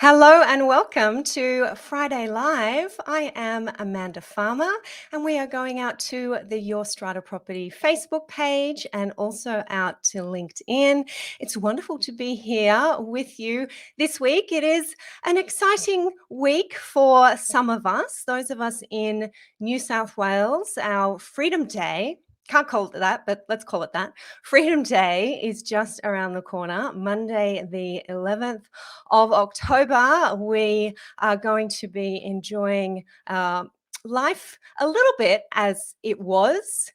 Hello and welcome to Friday Live. I am Amanda Farmer and we are going out to the Your Strata Property Facebook page and also out to LinkedIn. It's wonderful to be here with you this week. It is an exciting week for some of us, those of us in New South Wales, our Freedom Day. Can't call it that, but let's call it that. Freedom Day is just around the corner, Monday, the 11th of October. We are going to be enjoying life a little bit as it was,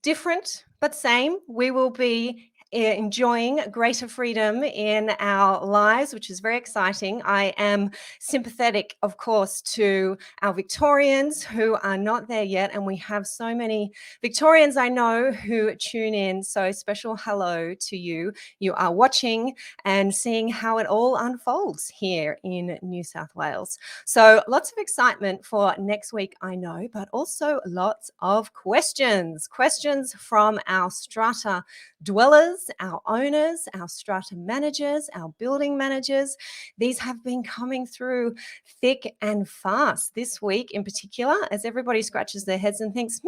different but same. We will be enjoying greater freedom in our lives, which is very exciting. I am sympathetic, of course, to our Victorians who are not there yet. And we have so many Victorians I know who tune in. So special hello to you. You are watching and seeing how it all unfolds here in New South Wales. So lots of excitement for next week, I know, but also lots of questions from our strata dwellers, our owners, our strata managers, our building managers. These have been coming through thick and fast this week in particular, as everybody scratches their heads and thinks,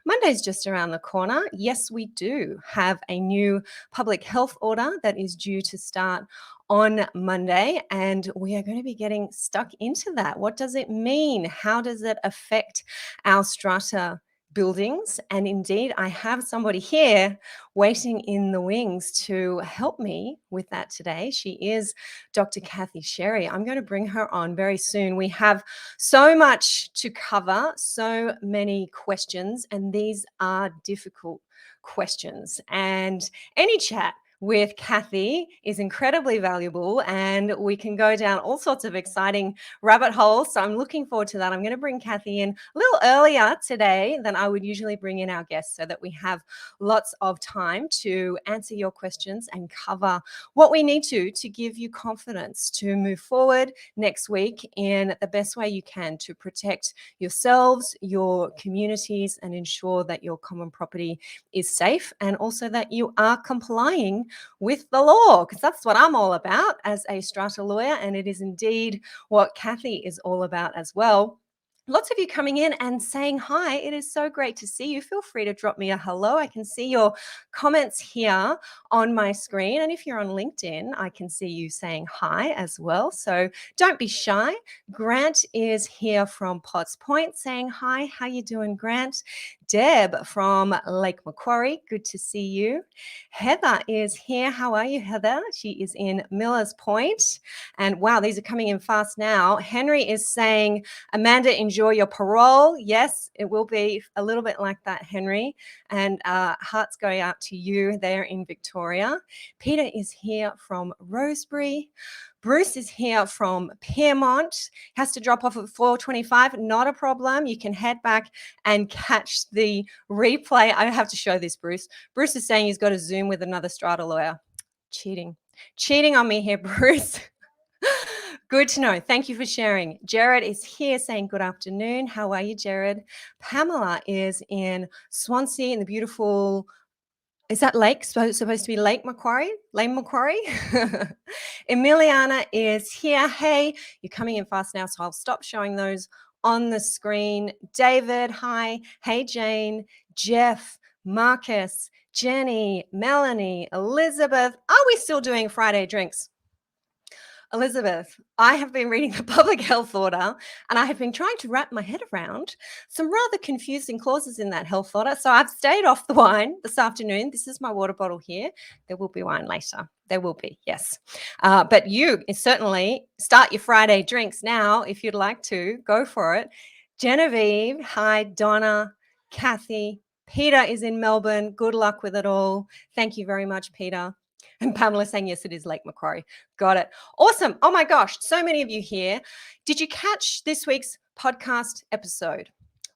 Monday's just around the corner. Yes, we do have a new public health order that is due to start on Monday, and we are going to be getting stuck into that. What does it mean? How does it affect our strata buildings? And indeed, I have somebody here waiting in the wings to help me with that today. She is Dr. Cathy Sherry. I'm going to bring her on very soon. We have so much to cover, so many questions, and these are difficult questions. And any chat with Cathy is incredibly valuable, and we can go down all sorts of exciting rabbit holes. So I'm looking forward to that. I'm going to bring Cathy in a little earlier today than I would usually bring in our guests so that we have lots of time to answer your questions and cover what we need to give you confidence to move forward next week in the best way you can to protect yourselves, your communities, and ensure that your common property is safe, and also that you are complying with the law, because that's what I'm all about as a strata lawyer, and it is indeed what Cathy is all about as well. Lots of you coming in and saying hi. It is so great to see you. Feel free to drop me a hello. I can see your comments here on my screen. And if you're on LinkedIn, I can see you saying hi as well. So don't be shy. Grant is here from Potts Point saying hi. How you doing, Grant? Deb from Lake Macquarie, good to see you. Heather is here. How are you, Heather? She is in Millers Point. And wow, these are coming in fast now. Henry is saying, Amanda, enjoy your parole. Yes, it will be a little bit like that, Henry. And hearts going out to you there in Victoria. Peter is here from Rosebery. Bruce is here from Piermont. Has to drop off at 4:25. Not a problem. You can head back and catch the replay. I have to show this, Bruce. Bruce is saying he's got a Zoom with another strata lawyer. Cheating on me here, Bruce. Good to know. Thank you for sharing. Jared is here saying good afternoon. How are you, Jared? Pamela is in Swansea in the beautiful, is that lake supposed to be Lake Macquarie? Lake Macquarie? Emiliana is here. Hey, you're coming in fast now, so I'll stop showing those on the screen. David, hi. Hey, Jane, Jeff, Marcus, Jenny, Melanie, Elizabeth. Are we still doing Friday drinks? Elizabeth, I have been reading the public health order, and I have been trying to wrap my head around some rather confusing clauses in that health order. So I've stayed off the wine this afternoon. This is my water bottle here. There will be wine later. There will be, yes. But you certainly start your Friday drinks now if you'd like to. Go for it. Genevieve, hi. Donna, Cathy, Peter is in Melbourne. Good luck with it all. Thank you very much, Peter. And Pamela saying, yes, it is Lake Macquarie. Got it. Awesome. Oh my gosh, so many of you here. Did you catch this week's podcast episode?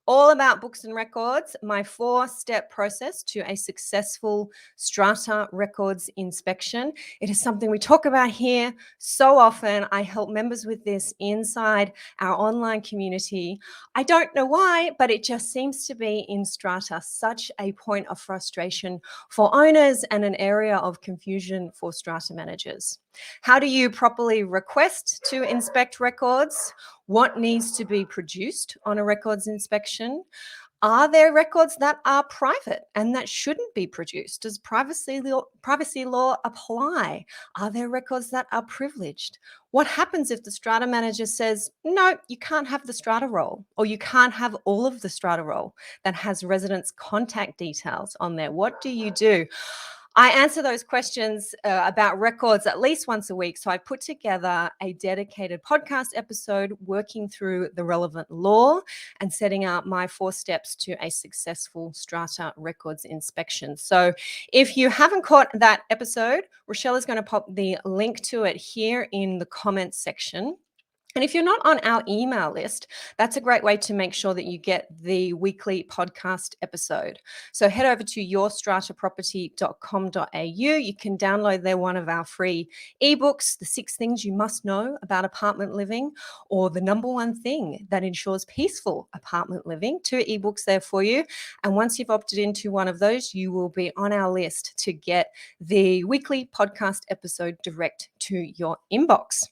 all about books and records, my 4-step process to a successful Strata records inspection. It is something we talk about here so often. I help members with this inside our online community. I don't know why, but it just seems to be in Strata such a point of frustration for owners and an area of confusion for Strata managers. How do you properly request to inspect records? What needs to be produced on a records inspection? Are there records that are private and that shouldn't be produced? Does privacy law apply? Are there records that are privileged? What happens if the Strata manager says, no, you can't have the Strata roll, or you can't have all of the Strata roll that has residents' contact details on there? What do you do? I answer those questions about records at least once a week. So I put together a dedicated podcast episode working through the relevant law and setting out my 4 steps to a successful Strata records inspection. So if you haven't caught that episode, Rochelle is going to pop the link to it here in the comments section. And if you're not on our email list, that's a great way to make sure that you get the weekly podcast episode. So head over to yourstrataproperty.com.au. You can download there one of our free ebooks, the 6 things you must know about apartment living, or the number 1 thing that ensures peaceful apartment living. 2 ebooks there for you. And once you've opted into one of those, you will be on our list to get the weekly podcast episode direct to your inbox.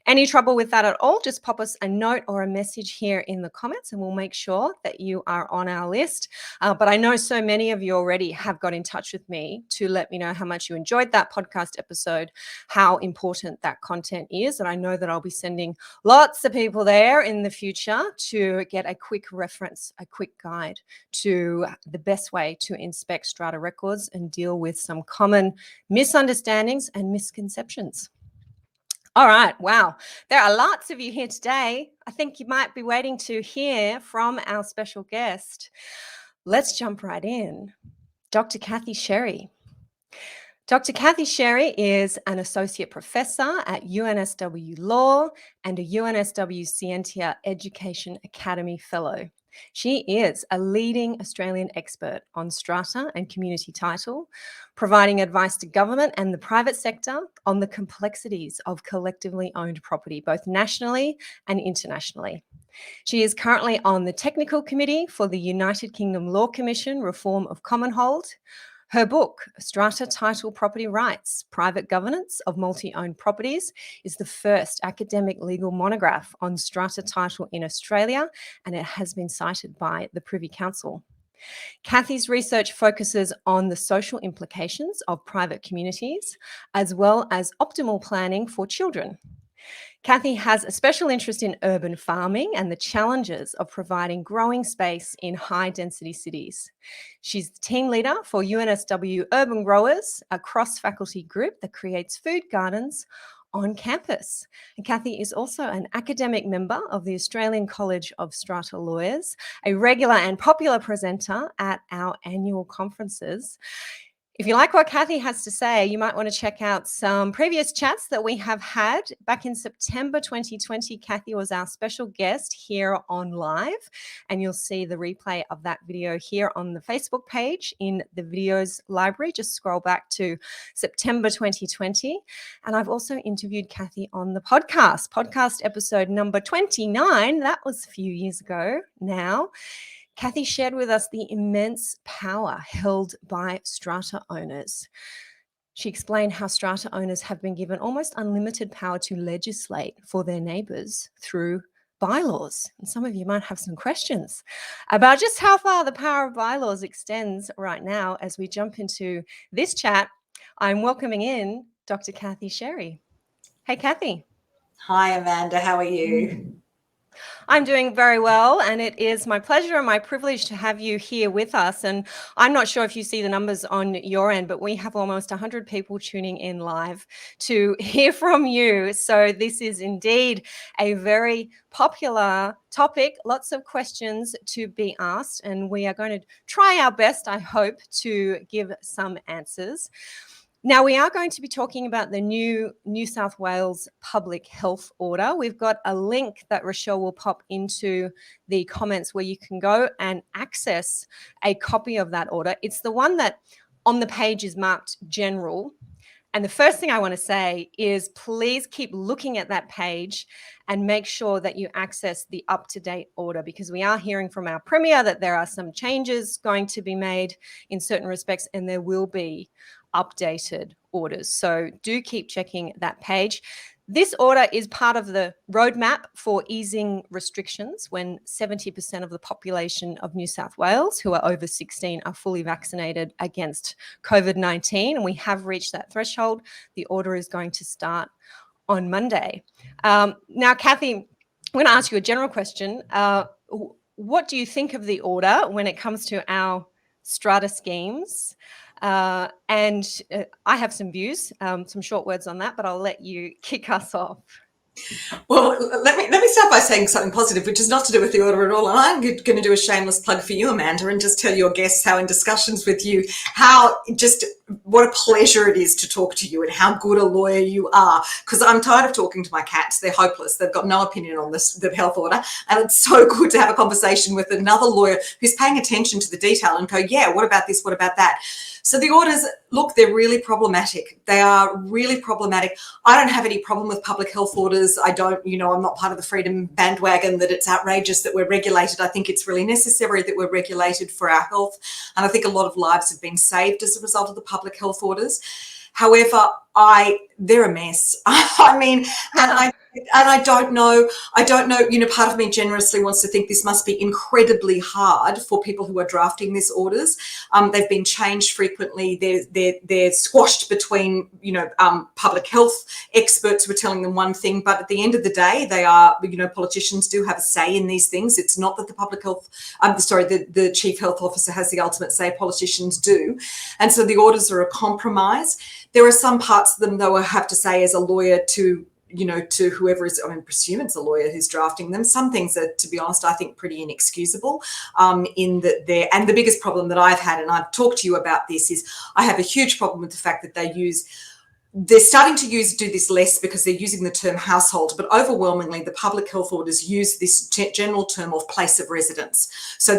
Any trouble with that at all, just pop us a note or a message here in the comments and we'll make sure that you are on our list. But I know so many of you already have got in touch with me to let me know how much you enjoyed that podcast episode, how important that content is. And I know that I'll be sending lots of people there in the future to get a quick reference, a quick guide to the best way to inspect Strata records and deal with some common misunderstandings and misconceptions. All right. Wow. There are lots of you here today. I think you might be waiting to hear from our special guest. Let's jump right in. Dr. Cathy Sherry. Dr. Cathy Sherry is an associate professor at UNSW Law and a UNSW Scientia Education Academy Fellow. She is a leading Australian expert on strata and community title, providing advice to government and the private sector on the complexities of collectively owned property, both nationally and internationally. She is currently on the technical committee for the United Kingdom Law Commission Reform of Commonhold. Her book, Strata Title Property Rights, Private Governance of Multi-Owned Properties, is the first academic legal monograph on strata title in Australia, and it has been cited by the Privy Council. Cathy's research focuses on the social implications of private communities, as well as optimal planning for children. Cathy has a special interest in urban farming and the challenges of providing growing space in high-density cities. She's the team leader for UNSW Urban Growers, a cross-faculty group that creates food gardens on campus. And Cathy is also an academic member of the Australian College of Strata Lawyers, a regular and popular presenter at our annual conferences. If you like what Cathy has to say, you might want to check out some previous chats that we have had. Back in September 2020, Cathy was our special guest here on live, and you'll see the replay of that video here on the Facebook page in the videos library. Just scroll back to September 2020. And I've also interviewed Cathy on the podcast episode number 29. That was a few years ago now. Cathy shared with us the immense power held by strata owners. She explained how strata owners have been given almost unlimited power to legislate for their neighbours through bylaws. And some of you might have some questions about just how far the power of bylaws extends right now. As we jump into this chat, I'm welcoming in Dr. Cathy Sherry. Hey, Cathy. Hi, Amanda. How are you? I'm doing very well, and it is my pleasure and my privilege to have you here with us. And I'm not sure if you see the numbers on your end, but we have almost 100 people tuning in live to hear from you. So this is indeed a very popular topic, lots of questions to be asked, and we are going to try our best, I hope, to give some answers. Now, we are going to be talking about the new New South Wales public health order. We've got a link that Rochelle will pop into the comments where you can go and access a copy of that order. It's the one that on the page is marked general. And the first thing I want to say is please keep looking at that page and make sure that you access the up-to-date order, because we are hearing from our Premier that there are some changes going to be made in certain respects, and there will be updated orders. So do keep checking that page. This order is part of the roadmap for easing restrictions when 70% of the population of New South Wales who are over 16 are fully vaccinated against COVID-19. And we have reached that threshold. The order is going to start on Monday. Now, Cathy, I'm going to ask you a general question. What do you think of the order when it comes to our strata schemes? I have some views, some short words on that, but I'll let you kick us off. Well, let me start by saying something positive, which is not to do with the order at all. And I'm going to do a shameless plug for you, Amanda, and just tell your guests how in discussions with you, what a pleasure it is to talk to you and how good a lawyer you are. Because I'm tired of talking to my cats. They're hopeless. They've got no opinion on the health order. And it's so good to have a conversation with another lawyer who's paying attention to the detail and go, yeah, what about this? What about that? So the orders, look, they're really problematic. They are really problematic. I don't have any problem with public health orders. I'm not part of the freedom bandwagon that it's outrageous that we're regulated. I think it's really necessary that we're regulated for our health. And I think a lot of lives have been saved as a result of the public health orders. However, they're a mess. I mean, I don't know, part of me generously wants to think this must be incredibly hard for people who are drafting these orders. They've been changed frequently. They're squashed between, public health experts who are telling them one thing, but at the end of the day, they are, politicians do have a say in these things. It's not that the chief health officer has the ultimate say, politicians do. And so the orders are a compromise. There are some parts of them, though, I have to say as a lawyer to whoever is, presume it's a lawyer who's drafting them. Some things are, to be honest, I think pretty inexcusable and the biggest problem that I've had, and I've talked to you about this, is I have a huge problem with the fact that they're starting to do this less because they're using the term household, but overwhelmingly the public health orders use this general term of place of residence. So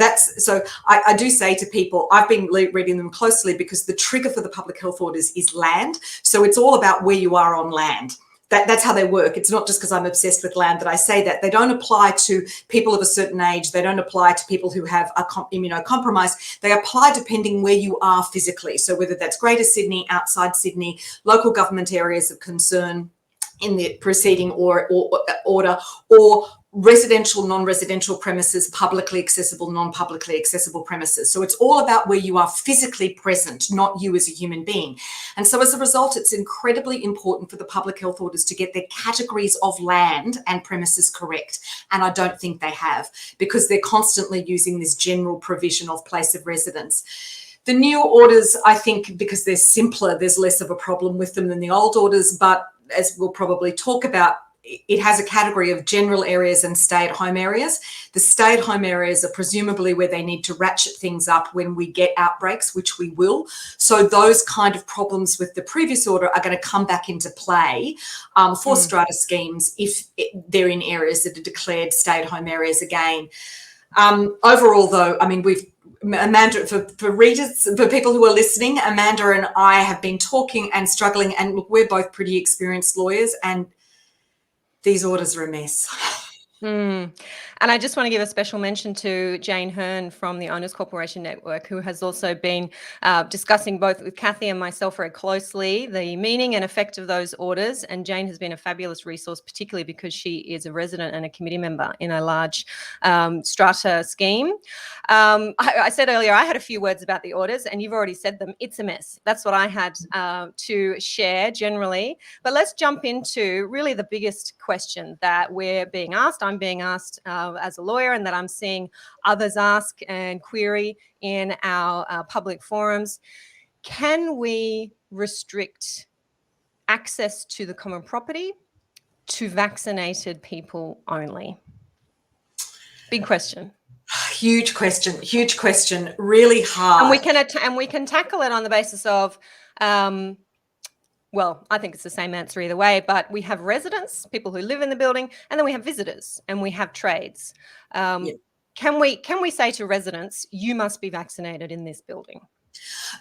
I do say to people, I've been reading them closely because the trigger for the public health orders is land. So it's all about where you are on land. That's how they work. It's not just because I'm obsessed with land that I say that. They don't apply to people of a certain age. They don't apply to people who have immunocompromised. They apply depending where you are physically. So whether that's Greater Sydney, outside Sydney, local government areas of concern in the preceding order, or residential, non-residential premises, publicly accessible, non-publicly accessible premises. So it's all about where you are physically present, not you as a human being. And so as a result, it's incredibly important for the public health orders to get their categories of land and premises correct. And I don't think they have, because they're constantly using this general provision of place of residence. The new orders, I think, because they're simpler, there's less of a problem with them than the old orders. But as we'll probably talk about, it has a category of general areas and stay-at-home areas. The stay-at-home areas are presumably where they need to ratchet things up when we get outbreaks, which we will. So those kind of problems with the previous order are going to come back into play for strata schemes if they're in areas that are declared stay-at-home areas again. Overall, though, Amanda, for readers, for people who are listening, Amanda and I have been talking and struggling, and look, we're both pretty experienced lawyers, and these orders are a mess. And I just want to give a special mention to Jane Hearn from the Owners Corporation Network, who has also been discussing both with Cathy and myself very closely the meaning and effect of those orders. And Jane has been a fabulous resource, particularly because she is a resident and a committee member in a large strata scheme. I said earlier, I had a few words about the orders, and you've already said them. It's a mess. That's what I had to share generally. But let's jump into really the biggest question that I'm being asked as a lawyer, and that I'm seeing others ask and query in our public forums. Can we restrict access to the common property to vaccinated people only? Big question. Huge question, really hard. And we can tackle it on the basis of Well, I think it's the same answer either way, but we have residents, people who live in the building, and then we have visitors and we have trades. Yeah. Can we say to residents, you must be vaccinated in this building?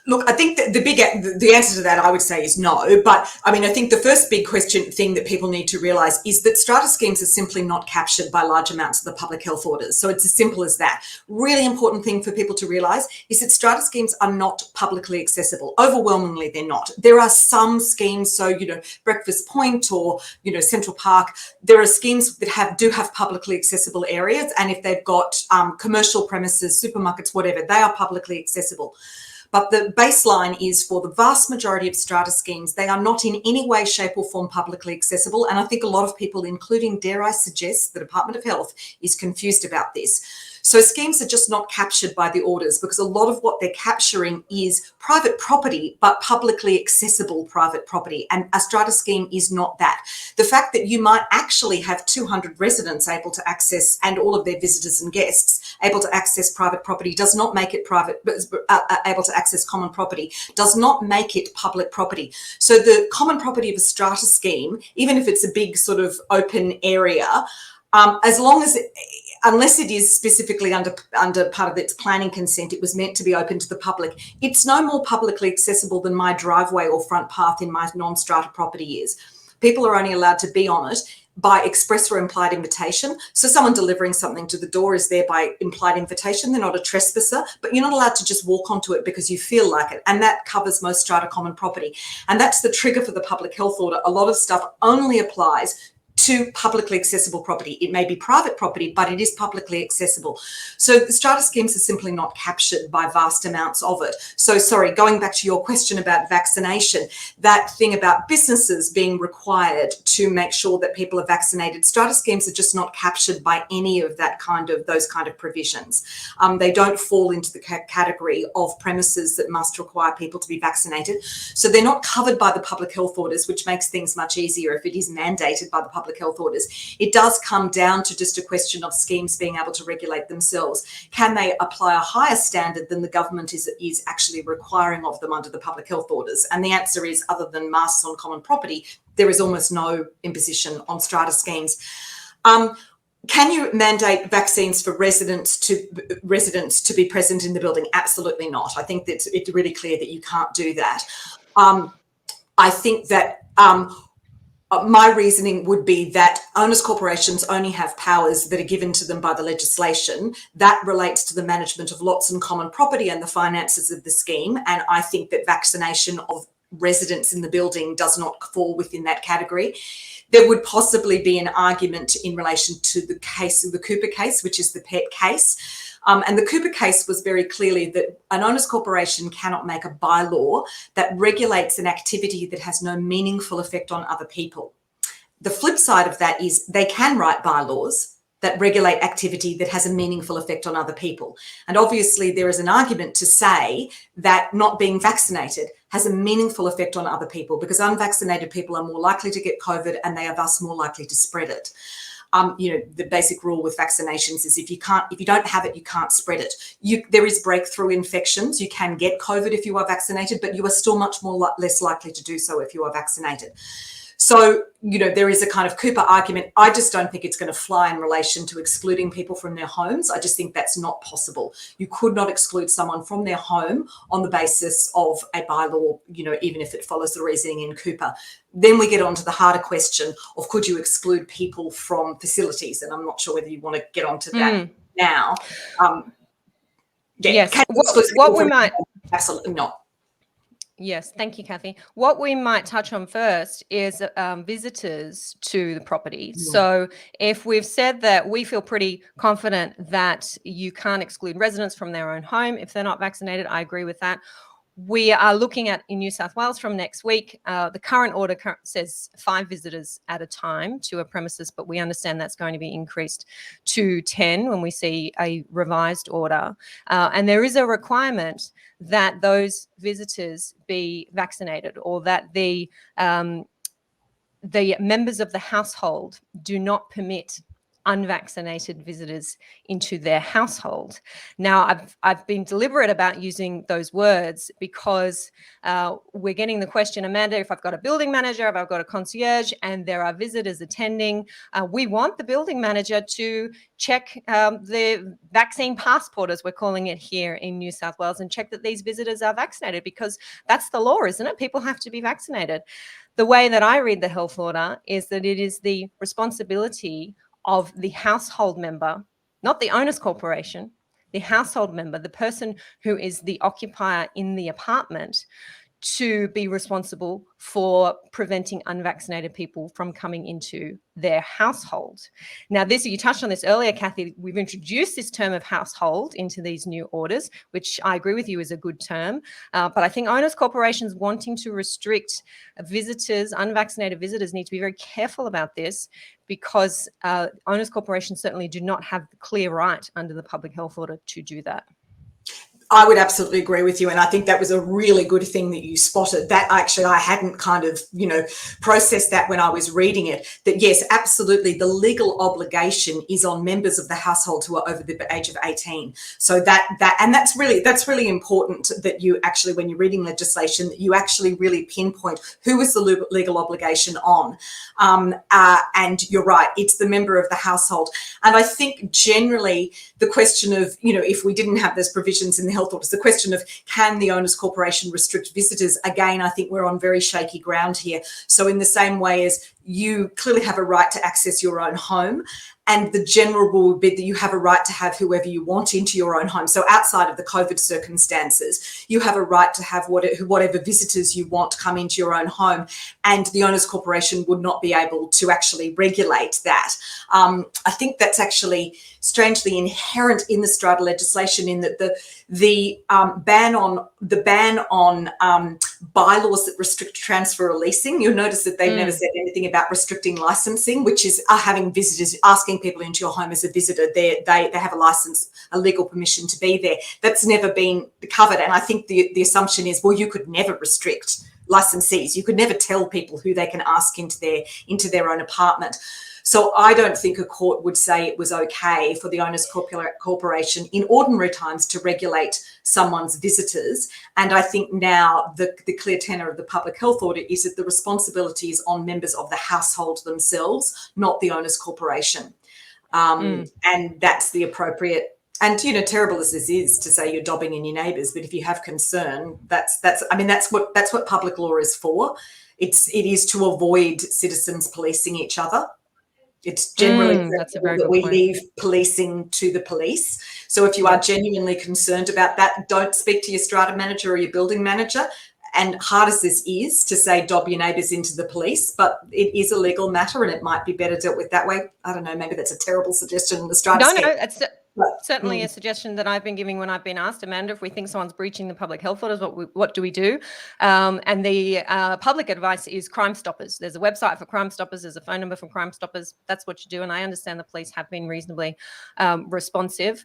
Look, I think that the answer to that, I would say, is no. But I mean, I think the first big thing that people need to realise is that strata schemes are simply not captured by large amounts of the public health orders. So it's as simple as that. Really important thing for people to realise is that strata schemes are not publicly accessible. Overwhelmingly, they're not. There are some schemes, so Breakfast Point or Central Park. There are schemes that do have publicly accessible areas, and if they've got commercial premises, supermarkets, whatever, they are publicly accessible. But the baseline is for the vast majority of strata schemes, they are not in any way, shape or form publicly accessible. And I think a lot of people, including, dare I suggest, the Department of Health, is confused about this. So schemes are just not captured by the orders because a lot of what they're capturing is private property, but publicly accessible private property. And a strata scheme is not that. The fact that you might actually have 200 residents able to access, and all of their visitors and guests able to access private property, does not make it able to access common property, does not make it public property. So the common property of a strata scheme, even if it's a big sort of open area, unless it is specifically under part of its planning consent, it was meant to be open to the public. It's no more publicly accessible than my driveway or front path in my non-strata property is. People are only allowed to be on it by express or implied invitation. So someone delivering something to the door is there by implied invitation. They're not a trespasser, but you're not allowed to just walk onto it because you feel like it. And that covers most strata common property. And that's the trigger for the public health order. A lot of stuff only applies to publicly accessible property. It may be private property, but it is publicly accessible. So the strata schemes are simply not captured by vast amounts of it. So sorry, going back to your question about vaccination, that thing about businesses being required to make sure that people are vaccinated, strata schemes are just not captured by any of those kind of provisions. They don't fall into the category of premises that must require people to be vaccinated. So they're not covered by the public health orders, which makes things much easier if it is mandated by the public health orders. It does come down to just a question of schemes being able to regulate themselves. Can they apply a higher standard than the government is actually requiring of them under the public health orders? And the answer is, other than masks on common property, there is almost no imposition on strata schemes. Can you mandate vaccines for residents to be present in the building? Absolutely not. I think that it's really clear that you can't do that. I think that my reasoning would be that owners' corporations only have powers that are given to them by the legislation. That relates to the management of lots and common property and the finances of the scheme. And I think that vaccination of residents in the building does not fall within that category. There would possibly be an argument in relation to the case of the Cooper case, which is the pet case. And the Cooper case was very clearly that an owners' corporation cannot make a bylaw that regulates an activity that has no meaningful effect on other people. The flip side of that is they can write bylaws that regulate activity that has a meaningful effect on other people. And obviously there is an argument to say that not being vaccinated has a meaningful effect on other people because unvaccinated people are more likely to get COVID and they are thus more likely to spread it. The basic rule with vaccinations is if you don't have it, you can't spread it. There is breakthrough infections. You can get COVID if you are vaccinated, but you are still much less likely to do so if you are vaccinated. So, there is a kind of Cooper argument. I just don't think it's going to fly in relation to excluding people from their homes. I just think that's not possible. You could not exclude someone from their home on the basis of a bylaw, even if it follows the reasoning in Cooper. Then we get on to the harder question of could you exclude people from facilities? And I'm not sure whether you want to get onto that now. Yes, can you exclude people from absolutely not. Yes, thank you, Cathy. What we might touch on first is visitors to the property. Yeah. So if we've said that we feel pretty confident that you can't exclude residents from their own home if they're not vaccinated, I agree with that. We are looking at, in New South Wales from next week, the current order says 5 visitors at a time to a premises, but we understand that's going to be increased to 10 when we see a revised order. And there is a requirement that those visitors be vaccinated or that the members of the household do not permit unvaccinated visitors into their household. Now, I've been deliberate about using those words because we're getting the question, Amanda, if I've got a building manager, if I've got a concierge, and there are visitors attending, we want the building manager to check the vaccine passport, as we're calling it here in New South Wales, and check that these visitors are vaccinated, because that's the law, isn't it? People have to be vaccinated. The way that I read the health order is that it is the responsibility of the household member, not the owner's corporation, the household member, the person who is the occupier in the apartment, to be responsible for preventing unvaccinated people from coming into their household. Now, this, you touched on this earlier, Cathy, we've introduced this term of household into these new orders, which I agree with you is a good term. But I think owners corporations wanting to restrict visitors, unvaccinated visitors, need to be very careful about this, because owners corporations certainly do not have the clear right under the public health order to do that. I would absolutely agree with you. And I think that was a really good thing that you spotted. That actually, I hadn't kind of, processed that when I was reading it, that yes, absolutely, the legal obligation is on members of the household who are over the age of 18. So that's really important, that you actually, when you're reading legislation, that you actually really pinpoint who is the legal obligation on. And you're right, it's the member of the household. And I think generally the question of, if we didn't have those provisions in the health orders, the question of can the owners corporation restrict visitors, again, I think we're on very shaky ground here. So in the same way as you clearly have a right to access your own home, and the general rule would be that you have a right to have whoever you want into your own home. So outside of the COVID circumstances, you have a right to have whatever visitors you want come into your own home, and the owners corporation would not be able to actually regulate that. I think that's actually strangely inherent in the Strata legislation, in that the ban on bylaws that restrict transfer or leasing, you'll notice that they've never said anything about restricting licensing, which is having visitors, asking people into your home as a visitor. They have a license, a legal permission to be there. That's never been covered. And I think the assumption is, well, you could never restrict licensees. You could never tell people who they can ask into their own apartment. So I don't think a court would say it was okay for the owners corporation in ordinary times to regulate someone's visitors. And I think now the clear tenor of the public health order is that the responsibility is on members of the household themselves, not the owners corporation. And that's the appropriate. And terrible as this is to say you're dobbing in your neighbours, but if you have concern, that's what public law is for. It is to avoid citizens policing each other. It's generally that we leave policing to the police. So if you are genuinely concerned about that, don't speak to your strata manager or your building manager. And hard as this is to say dob your neighbours into the police, but it is a legal matter and it might be better dealt with that way. I don't know, maybe that's a terrible suggestion in the strata scheme. No, it's certainly a suggestion that I've been giving when I've been asked, Amanda, if we think someone's breaching the public health orders, what do we do? And the public advice is Crime Stoppers. There's a website for Crime Stoppers. There's a phone number for Crime Stoppers. That's what you do. And I understand the police have been reasonably responsive.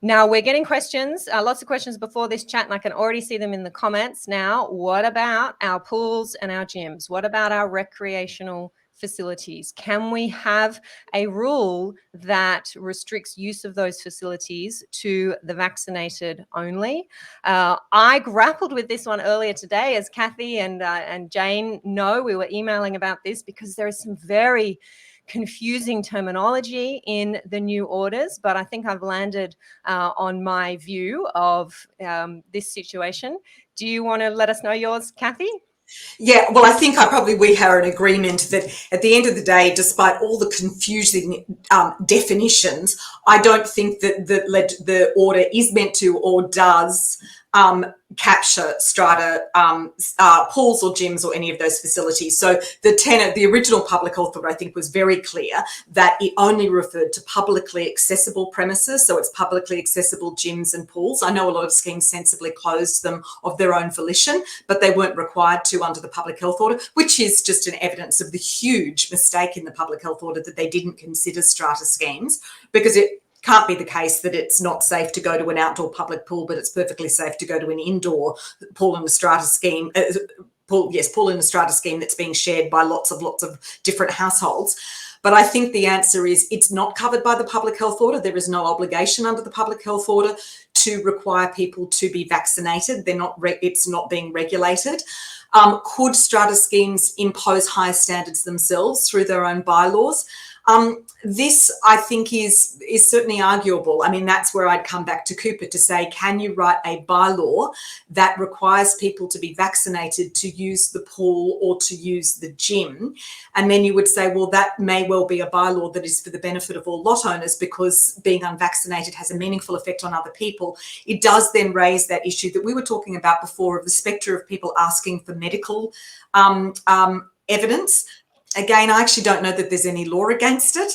Now, we're getting questions, lots of questions before this chat, and I can already see them in the comments now. What about our pools and our gyms? What about our recreational facilities? Can we have a rule that restricts use of those facilities to the vaccinated only? I grappled with this one earlier today, as Cathy and Jane know. We were emailing about this because there is some very confusing terminology in the new orders, but I think I've landed on my view of this situation. Do you want to let us know yours, Cathy? Yeah, well, I think we are in agreement that at the end of the day, despite all the confusing definitions, I don't think that the order is meant to or does capture strata, pools or gyms or any of those facilities. So the original public health order, I think, was very clear that it only referred to publicly accessible premises. So it's publicly accessible gyms and pools. I know a lot of schemes sensibly closed them of their own volition, but they weren't required to under the public health order, which is just an evidence of the huge mistake in the public health order that they didn't consider strata schemes, because it can't be the case that it's not safe to go to an outdoor public pool, but it's perfectly safe to go to an indoor pool in a strata scheme. Pool in a strata scheme that's being shared by lots of different households. But I think the answer is it's not covered by the public health order. There is no obligation under the public health order to require people to be vaccinated. It's not being regulated. Could strata schemes impose higher standards themselves through their own bylaws? This, I think, is certainly arguable. I mean, that's where I'd come back to Cooper to say, can you write a bylaw that requires people to be vaccinated to use the pool or to use the gym? And then you would say, well, that may well be a bylaw that is for the benefit of all lot owners, because being unvaccinated has a meaningful effect on other people. It does then raise that issue that we were talking about before of the spectre of people asking for medical evidence. Again, I actually don't know that there's any law against it,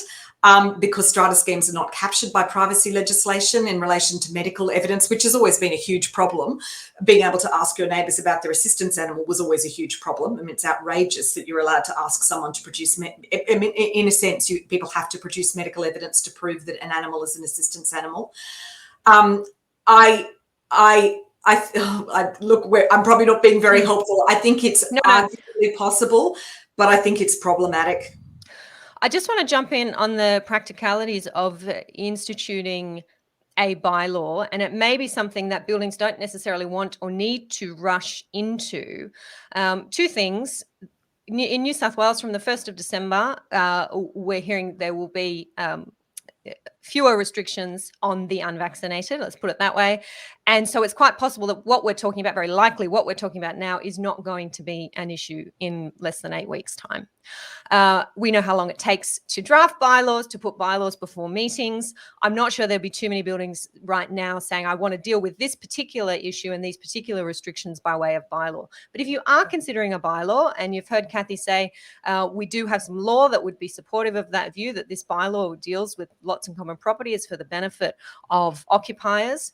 because strata schemes are not captured by privacy legislation in relation to medical evidence, which has always been a huge problem. Being able to ask your neighbours about their assistance animal was always a huge problem. I mean, it's outrageous that you're allowed to ask someone to produce, in a sense, people have to produce medical evidence to prove that an animal is an assistance animal. Look, I'm probably not being very helpful. I think it's arguably possible, but I think it's problematic. I just want to jump in on the practicalities of instituting a bylaw, and it may be something that buildings don't necessarily want or need to rush into. Two things. In New South Wales, from the 1st of December, we're hearing there will be fewer restrictions on the unvaccinated, let's put it that way. And so it's quite possible that what we're talking about, very likely what we're talking about now, is not going to be an issue in less than 8 weeks' time. We know how long it takes to draft bylaws, to put bylaws before meetings. I'm not sure there'll be too many buildings right now saying, I want to deal with this particular issue and these particular restrictions by way of bylaw. But if you are considering a bylaw, and you've heard Cathy say, we do have some law that would be supportive of that view, that this bylaw deals with lots and common property is for the benefit of occupiers,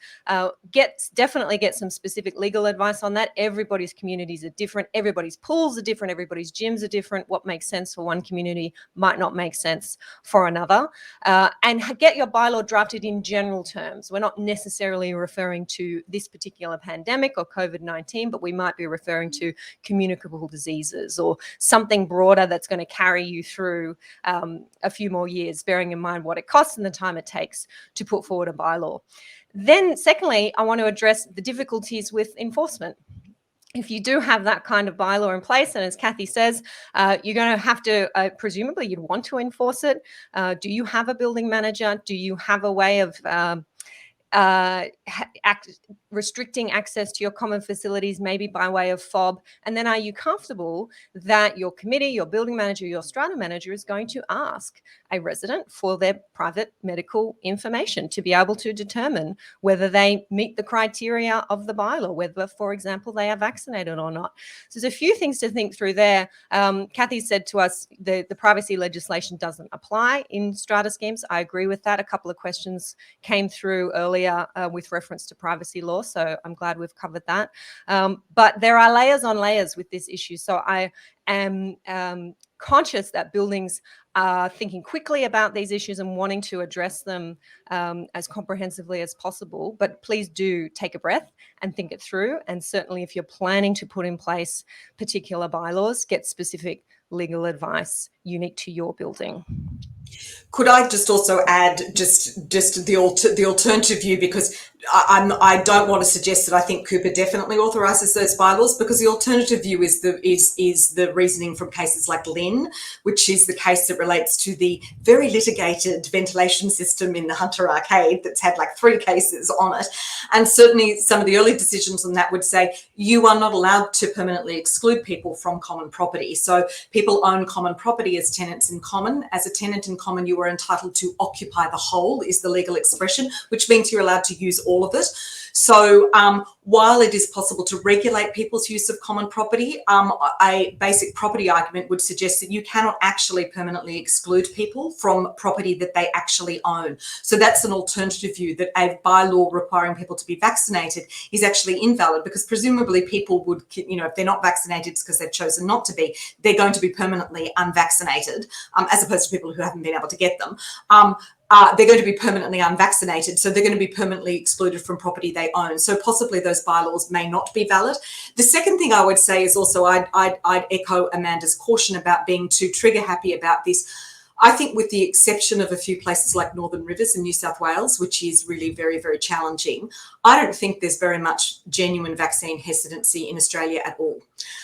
definitely get some specific legal advice on that. Everybody's communities are different. Everybody's pools are different. Everybody's gyms are different. What makes sense for one community might not make sense for another. And get your bylaw drafted in general terms. We're not necessarily referring to this particular pandemic or COVID-19, but we might be referring to communicable diseases or something broader that's going to carry you through a few more years, bearing in mind what it costs and the time it takes to put forward a bylaw. Then secondly, I want to address the difficulties with enforcement. If you do have that kind of bylaw in place, and as Cathy says, you're going to have to, presumably you'd want to enforce it. Do you have a building manager? Do you have a way of restricting access to your common facilities, maybe by way of fob? And then are you comfortable that your committee, your building manager, your strata manager is going to ask a resident for their private medical information to be able to determine whether they meet the criteria of the bylaw, whether, for example, they are vaccinated or not? So there's a few things to think through there. Cathy said to us the privacy legislation doesn't apply in strata schemes. I agree with that. A couple of questions came through earlier with reference to privacy law, so I'm glad we've covered that. But there are layers on layers with this issue. So I am conscious that buildings are thinking quickly about these issues and wanting to address them as comprehensively as possible. But please do take a breath and think it through. And certainly if you're planning to put in place particular bylaws, get specific legal advice unique to your building. Could I just also add just the alternative view, because I don't want to suggest that I think Cooper definitely authorises those bylaws, because the alternative view is the reasoning from cases like Lynn, which is the case that relates to the very litigated ventilation system in the Hunter Arcade that's had like 3 cases on it. And certainly some of the early decisions on that would say you are not allowed to permanently exclude people from common property. So people own common property as tenants in common. As a tenant in common, you are entitled to occupy the whole, is the legal expression, which means you're allowed to use all of it. So while it is possible to regulate people's use of common property, a basic property argument would suggest that you cannot actually permanently exclude people from property that they actually own. So that's an alternative view, that a bylaw requiring people to be vaccinated is actually invalid, because presumably people would, if they're not vaccinated, it's because they've chosen not to be. They're going to be permanently unvaccinated, as opposed to people who haven't been able to get them. They're going to be permanently unvaccinated, so they're going to be permanently excluded from property they own. So possibly those bylaws may not be valid. The second thing I would say is also I'd echo Amanda's caution about being too trigger happy about this. I think with the exception of a few places like Northern Rivers in New South Wales, which is really very, very challenging, I don't think there's very much genuine vaccine hesitancy in Australia at all.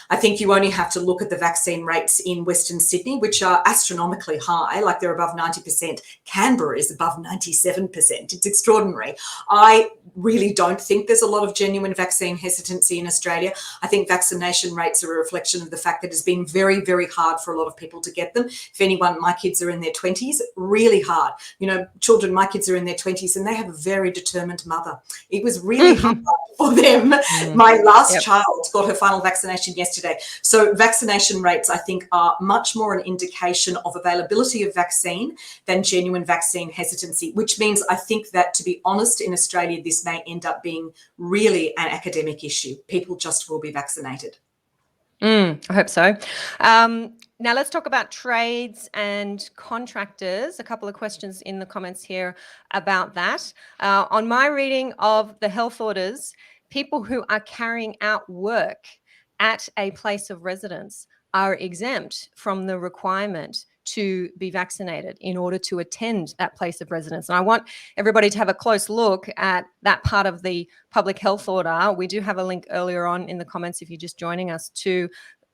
I think you only have to look at the vaccine rates in Western Sydney, which are astronomically high, like they're above 90%. Canberra is above 97%. It's extraordinary. I really don't think there's a lot of genuine vaccine hesitancy in Australia. I think vaccination rates are a reflection of the fact that it's been very, very hard for a lot of people to get them. If anyone, my kids are in their 20s, really hard. You know, children, my kids are in their 20s and they have a very determined mother. It was really hard for them. My last child got her final vaccination yesterday. So vaccination rates, I think, are much more an indication of availability of vaccine than genuine vaccine hesitancy, which means I think that, to be honest, in Australia, this may end up being really an academic issue. People just will be vaccinated. I hope so. Now let's talk about trades and contractors. A couple of questions in the comments here about that. On my reading of the health orders, people who are carrying out work at a place of residence are exempt from the requirement to be vaccinated in order to attend that place of residence. And I want everybody to have a close look at that part of the public health order. We do have a link earlier on in the comments if you're just joining us to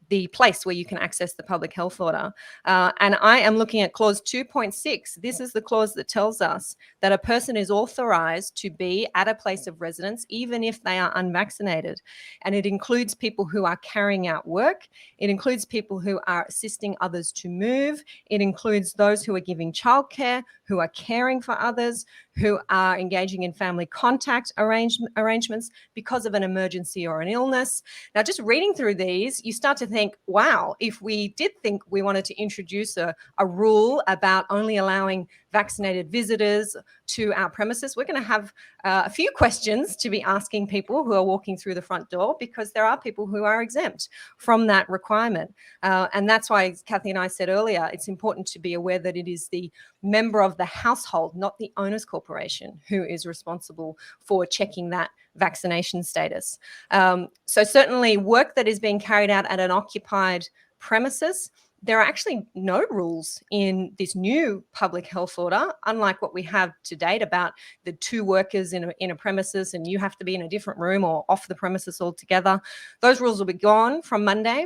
the place where you can access the public health order. And I am looking at clause 2.6. This is the clause that tells us that a person is authorized to be at a place of residence, even if they are unvaccinated. And it includes people who are carrying out work. It includes people who are assisting others to move. It includes those who are giving childcare, who are caring for others, who are engaging in family contact arrangements because of an emergency or an illness. Now, just reading through these, you start to think, wow, if we did think we wanted to introduce a rule about only allowing vaccinated visitors to our premises, we're going to have a few questions to be asking people who are walking through the front door, because there are people who are exempt from that requirement. And that's why, as Cathy and I said earlier, it's important to be aware that it is the member of the household, not the owner's corporation, who is responsible for checking that vaccination status. So certainly work that is being carried out at an occupied premises, there are actually no rules in this new public health order, unlike what we have to date about the 2 workers in a premises and you have to be in a different room or off the premises altogether. Those rules will be gone from Monday,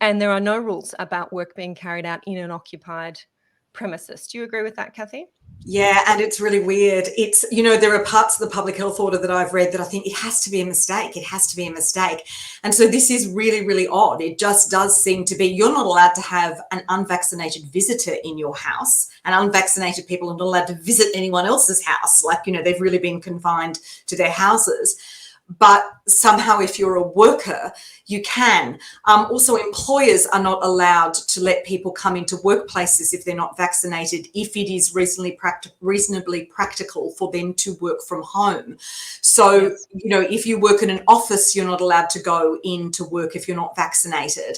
and there are no rules about work being carried out in an occupied premises. Do you agree with that, Cathy? Yeah, and it's really weird. It's, you know, there are parts of the public health order that I've read that I think it has to be a mistake. It has to be a mistake. And so this is really, really odd. It just does seem to be, you're not allowed to have an unvaccinated visitor in your house, and unvaccinated people are not allowed to visit anyone else's house. Like, you know, they've really been confined to their houses. But somehow if you're a worker, you can. Also, employers are not allowed to let people come into workplaces if they're not vaccinated, if it is reasonably practical for them to work from home. So, you know, if you work in an office, you're not allowed to go into work if you're not vaccinated.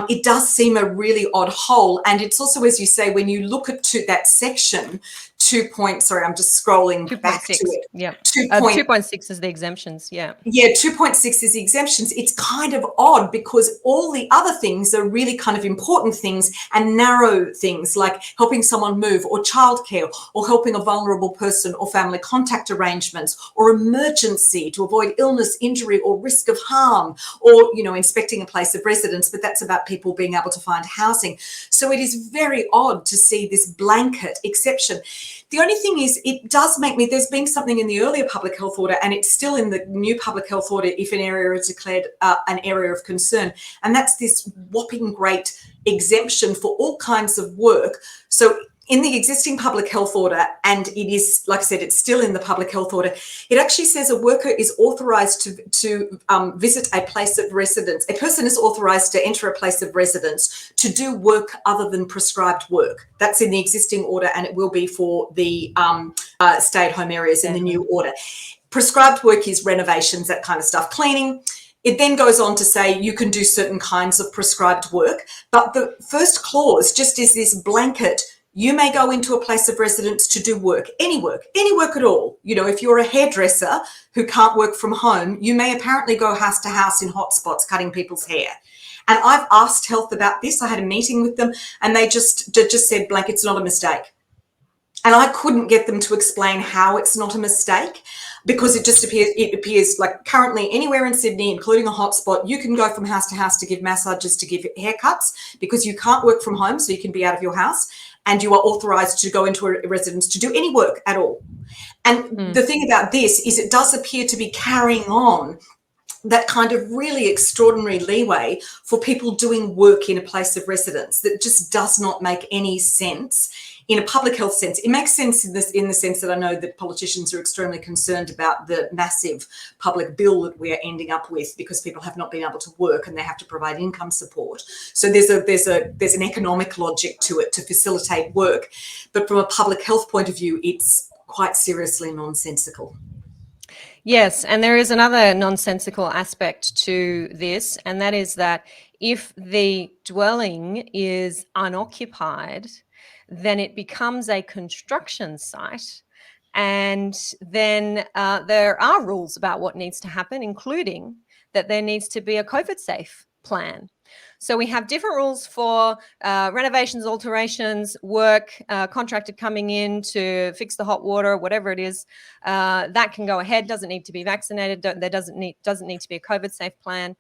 It does seem a really odd hole. And it's also, as you say, when you look at that section, sorry, I'm just scrolling back to it. Yeah. 2.6 is the exemptions. Yeah. Yeah, 2.6 is the exemptions. It's kind of odd because all the other things are really kind of important things and narrow things like helping someone move or childcare or helping a vulnerable person or family contact arrangements or emergency to avoid illness, injury or risk of harm, or, you know, inspecting a place of residence, but that's about people being able to find housing. So it is very odd to see this blanket exception. The only thing is, it does make me, there's been something in the earlier public health order, and it's still in the new public health order if an area is declared an area of concern, and that's this whopping great exemption for all kinds of work. So in the existing public health order, and it is, like I said, it's still in the public health order, it actually says a worker is authorised to visit a place of residence. A person is authorised to enter a place of residence to do work other than prescribed work. That's in the existing order, and it will be for the stay-at-home areas in the new order. Prescribed work is renovations, that kind of stuff, cleaning. It then goes on to say you can do certain kinds of prescribed work, but the first clause just is this blanket. You may go into a place of residence to do work, any work at all. You know, if you're a hairdresser who can't work from home, you may apparently go house to house in hotspots cutting people's hair. And I've asked health about this. I had a meeting with them and they just said, blank, it's not a mistake. And I couldn't get them to explain how it's not a mistake, because it appears like currently anywhere in Sydney, including a hotspot, you can go from house to house to give massages, to give haircuts, because you can't work from home, so you can be out of your house, and you are authorised to go into a residence to do any work at all. And the thing about this is it does appear to be carrying on that kind of really extraordinary leeway for people doing work in a place of residence that just does not make any sense in a public health sense. It makes sense in the sense that I know that politicians are extremely concerned about the massive public bill that we're ending up with because people have not been able to work and they have to provide income support. So there's an economic logic to it to facilitate work. But from a public health point of view, it's quite seriously nonsensical. Yes, and there is another nonsensical aspect to this, and that is that if the dwelling is unoccupied, then it becomes a construction site, and then there are rules about what needs to happen, including that there needs to be a COVID-safe plan. So we have different rules for renovations, alterations, work, contractor coming in to fix the hot water, whatever it is, that can go ahead, doesn't need to be vaccinated, there doesn't need to be a COVID-safe plan.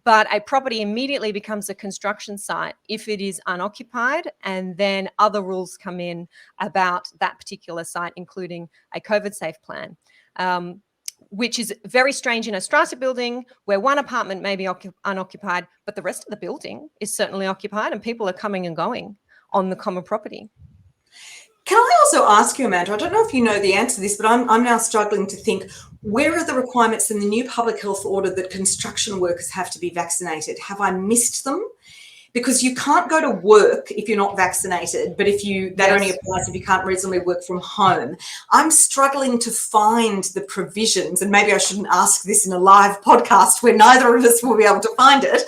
But a property immediately becomes a construction site if it is unoccupied, and then other rules come in about that particular site, including a COVID-safe plan. Which is very strange in a strata building where one apartment may be unoccupied, but the rest of the building is certainly occupied and people are coming and going on the common property. Can I also ask you, Amanda, I don't know if you know the answer to this, but I'm now struggling to think, where are the requirements in the new public health order that construction workers have to be vaccinated? Have I missed them? Because you can't go to work if you're not vaccinated, but that only applies if you can't reasonably work from home. I'm struggling to find the provisions, and maybe I shouldn't ask this in a live podcast where neither of us will be able to find it,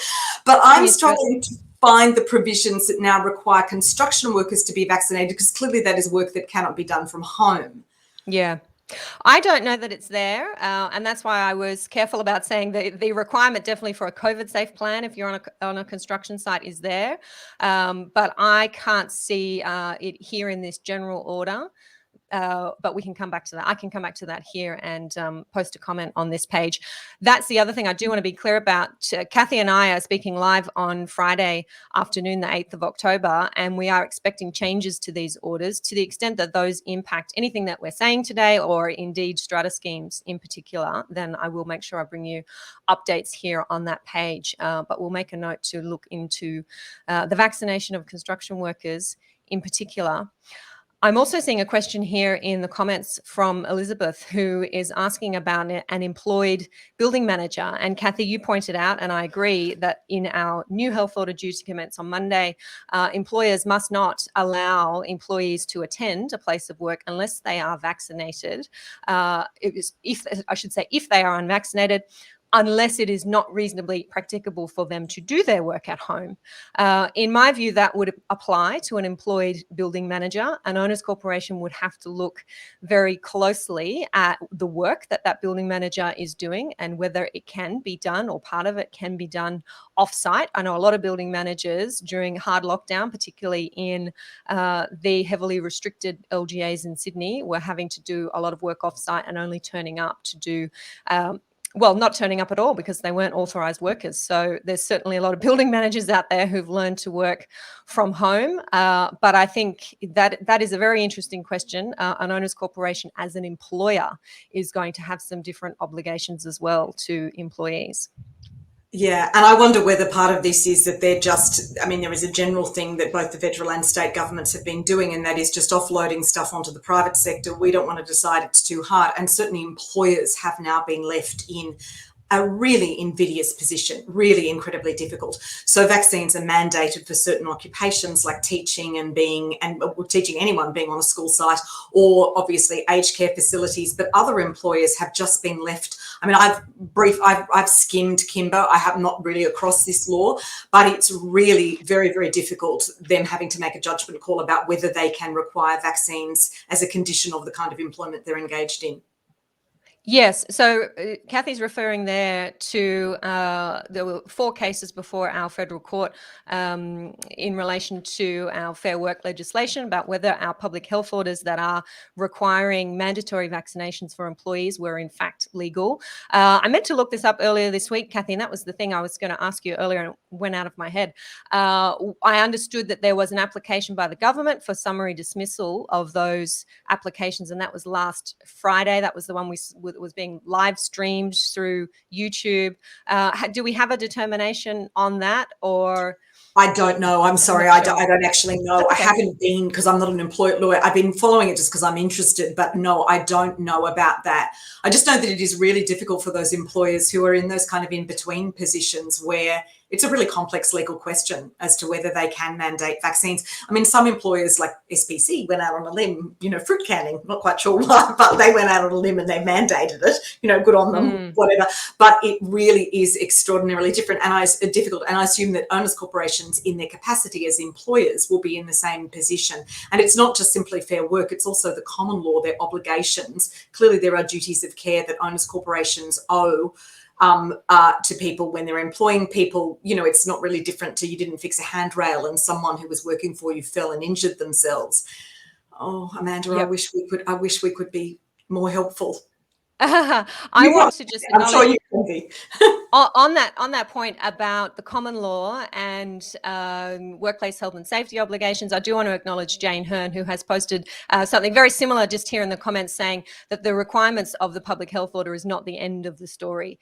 but I'm struggling to find the provisions that now require construction workers to be vaccinated, because clearly that is work that cannot be done from home. Yeah. I don't know that it's there, and that's why I was careful about saying the requirement definitely for a COVID-safe plan if you're on a construction site is there, but I can't see it here in this general order. But we can come back to that. I can come back to that here and post a comment on this page. That's the other thing I do want to be clear about. Cathy and I are speaking live on Friday afternoon, the 8th of October, and we are expecting changes to these orders to the extent that those impact anything that we're saying today, or indeed strata schemes in particular. Then I will make sure I bring you updates here on that page. But we'll make a note to look into the vaccination of construction workers in particular. I'm also seeing a question here in the comments from Elizabeth, who is asking about an employed building manager. And Cathy, you pointed out, and I agree, that in our new health order due to commence on Monday, employers must not allow employees to attend a place of work unless they are vaccinated. If they are unvaccinated, unless it is not reasonably practicable for them to do their work at home. In my view, that would apply to an employed building manager. An owner's corporation would have to look very closely at the work that building manager is doing and whether it can be done, or part of it can be done off-site. I know a lot of building managers during hard lockdown, particularly in the heavily restricted LGAs in Sydney, were having to do a lot of work off-site and only turning up to do not turning up at all because they weren't authorised workers. So there's certainly a lot of building managers out there who've learned to work from home. But I think that is a very interesting question. An owner's corporation as an employer is going to have some different obligations as well to employees. Yeah, and I wonder whether part of this is that there is a general thing that both the federal and state governments have been doing, and that is just offloading stuff onto the private sector. We don't want to decide it's too hard. And certainly employers have now been left in a really invidious position, really incredibly difficult. So vaccines are mandated for certain occupations like teaching and teaching anyone being on a school site, or obviously aged care facilities, but other employers have just been left. I mean, I've skimmed Kimber. I have not really across this law, but it's really very, very difficult, them having to make a judgment call about whether they can require vaccines as a condition of the kind of employment they're engaged in. Yes. So Kathy's referring there to there were 4 cases before our federal court in relation to our Fair Work legislation about whether our public health orders that are requiring mandatory vaccinations for employees were in fact legal. I meant to look this up earlier this week, Kathy, and that was the thing I was going to ask you earlier and it went out of my head. I understood that there was an application by the government for summary dismissal of those applications, and that was last Friday. That was the one was being live streamed through YouTube. Do we have a determination on that, or? I don't know. I'm sorry. Not I sure. don't actually know. That's I okay. haven't been, because I'm not an employed lawyer. I've been following it just because I'm interested, but no, I don't know about that. I just know that it is really difficult for those employers who are in those kind of in-between positions where it's a really complex legal question as to whether they can mandate vaccines. I mean, some employers like SPC went out on a limb, fruit canning, not quite sure why, but they went out on a limb and they mandated it, good on them, whatever. But it really is extraordinarily different and difficult. And I assume that owners corporations in their capacity as employers will be in the same position. And it's not just simply Fair Work, it's also the common law, their obligations. Clearly, there are duties of care that owners corporations owe to people when they're employing people. It's not really different to you didn't fix a handrail and someone who was working for you fell and injured themselves. Oh, Amanda, Yep. I wish we could be more helpful. I want to just I'm sure acknowledge you can be. on that point about the common law and workplace health and safety obligations. I do want to acknowledge Jane Hearn, who has posted something very similar just here in the comments, saying that the requirements of the public health order is not the end of the story.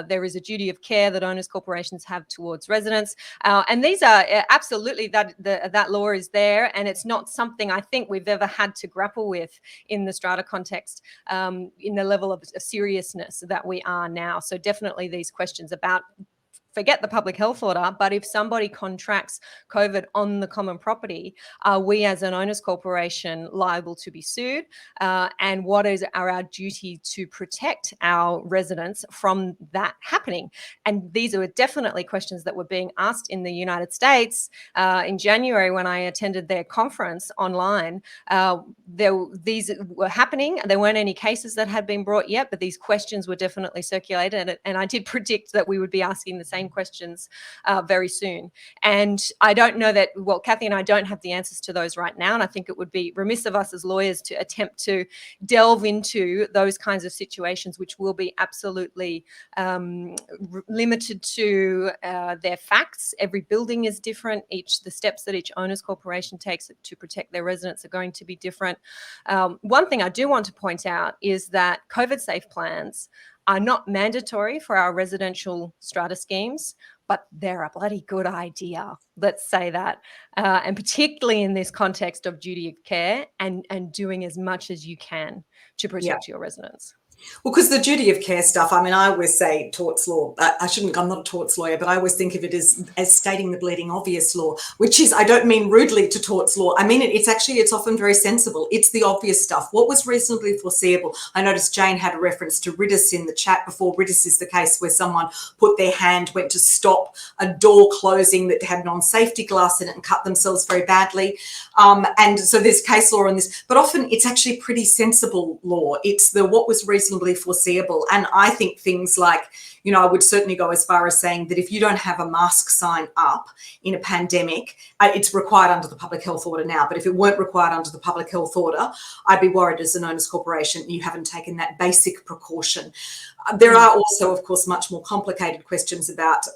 There is a duty of care that owners corporations have towards residents, and these are absolutely that law is there, and it's not something I think we've ever had to grapple with in the Strata context in the level of seriousness that we are now. So definitely these questions about, forget the public health order, but if somebody contracts COVID on the common property, are we as an owners corporation liable to be sued? And what are our duty to protect our residents from that happening? And these are definitely questions that were being asked in the United States in January when I attended their conference online. These were happening. There weren't any cases that had been brought yet, but these questions were definitely circulated. And I did predict that we would be asking the same questions very soon. And I don't know that, well, Kathy and I don't have the answers to those right now. And I think it would be remiss of us as lawyers to attempt to delve into those kinds of situations, which will be absolutely limited to their facts. Every building is different. The steps that each owners corporation takes to protect their residents are going to be different. One thing I do want to point out is that COVID safe plans are not mandatory for our residential strata schemes, but they're a bloody good idea. Let's say that. And particularly in this context of duty of care and doing as much as you can to protect your residents. Well, because the duty of care stuff, I mean, I always say torts law. I'm not a torts lawyer, but I always think of it as stating the bleeding obvious law, which is, I don't mean rudely to torts law. I mean, it's often very sensible. It's the obvious stuff. What was reasonably foreseeable? I noticed Jane had a reference to Riddis in the chat before. Riddis is the case where someone put their hand, went to stop a door closing that had non-safety glass in it and cut themselves very badly. And so there's case law on this, but often it's actually pretty sensible law. It's what was reasonably foreseeable. And I think things like, I would certainly go as far as saying that if you don't have a mask sign up in a pandemic, it's required under the public health order now, but if it weren't required under the public health order, I'd be worried as an owners corporation you haven't taken that basic precaution. There are also, of course, much more complicated questions about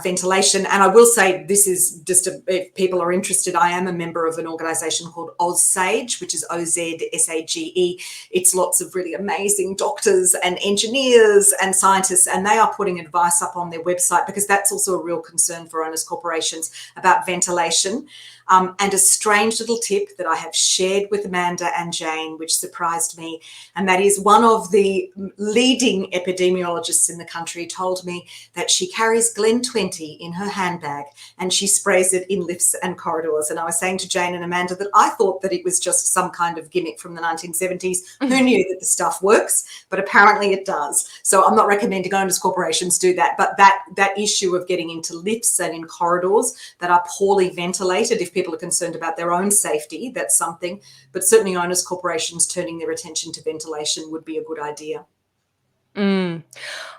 ventilation. And I will say, this is just, if people are interested, I am a member of an organisation called OzSage, which is OZSAGE. It's lots of really amazing doctors and engineers and scientists, and they are putting advice up on their website because that's also a real concern for owners corporations about ventilation. And a strange little tip that I have shared with Amanda and Jane, which surprised me, and that is one of the leading epidemiologists in the country told me that she carries Glen 20 in her handbag and she sprays it in lifts and corridors. And I was saying to Jane and Amanda that I thought that it was just some kind of gimmick from the 1970s. Who knew that the stuff works? But apparently it does. So I'm not recommending owners corporations do that, but that issue of getting into lifts and in corridors that are poorly ventilated, if people people are concerned about their own safety, that's something. But certainly owners corporations turning their attention to ventilation would be a good idea.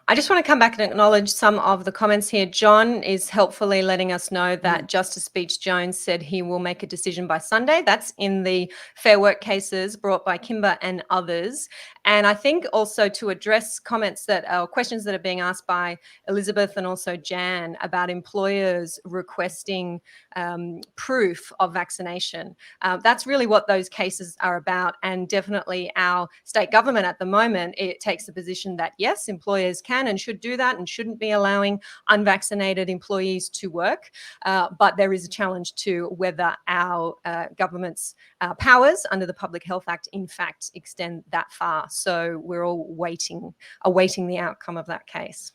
I just want to come back and acknowledge some of the comments here. John is helpfully letting us know that Justice Beach Jones said he will make a decision by Sunday. That's in the Fair Work cases brought by Kimber and others. And I think also to address comments that are questions that are being asked by Elizabeth and also Jan about employers requesting proof of vaccination. That's really what those cases are about. And definitely our state government at the moment, it takes the position that yes, employers can and should do that and shouldn't be allowing unvaccinated employees to work. But there is a challenge to whether our government's powers under the Public Health Act in fact extend that far. So we're all awaiting the outcome of that case.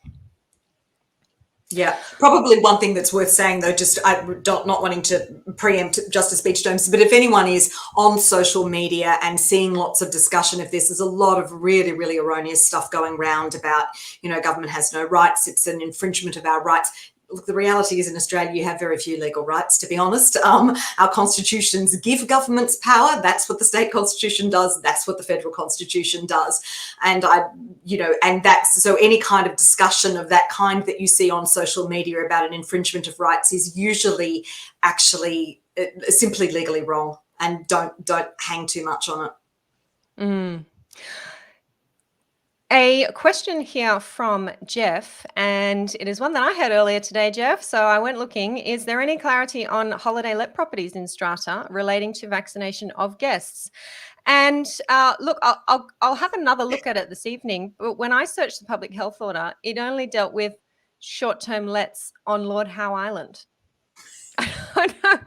Yeah, probably one thing that's worth saying, though, just not wanting to preempt Justice Beach Jones, but if anyone is on social media and seeing lots of discussion of this, there's a lot of really, really erroneous stuff going around about, government has no rights, it's an infringement of our rights. Look, the reality is in Australia, you have very few legal rights, to be honest. Our constitutions give governments power. That's what the state constitution does. That's what the federal constitution does. And and that's, so any kind of discussion of that kind that you see on social media about an infringement of rights is usually actually simply legally wrong, and don't hang too much on it. A question here from Jeff, and it is one that I heard earlier today, Jeff. So I went looking. Is there any clarity on holiday let properties in Strata relating to vaccination of guests? And look, I'll have another look at it this evening. But when I searched the public health order, it only dealt with short-term lets on Lord Howe Island. I don't know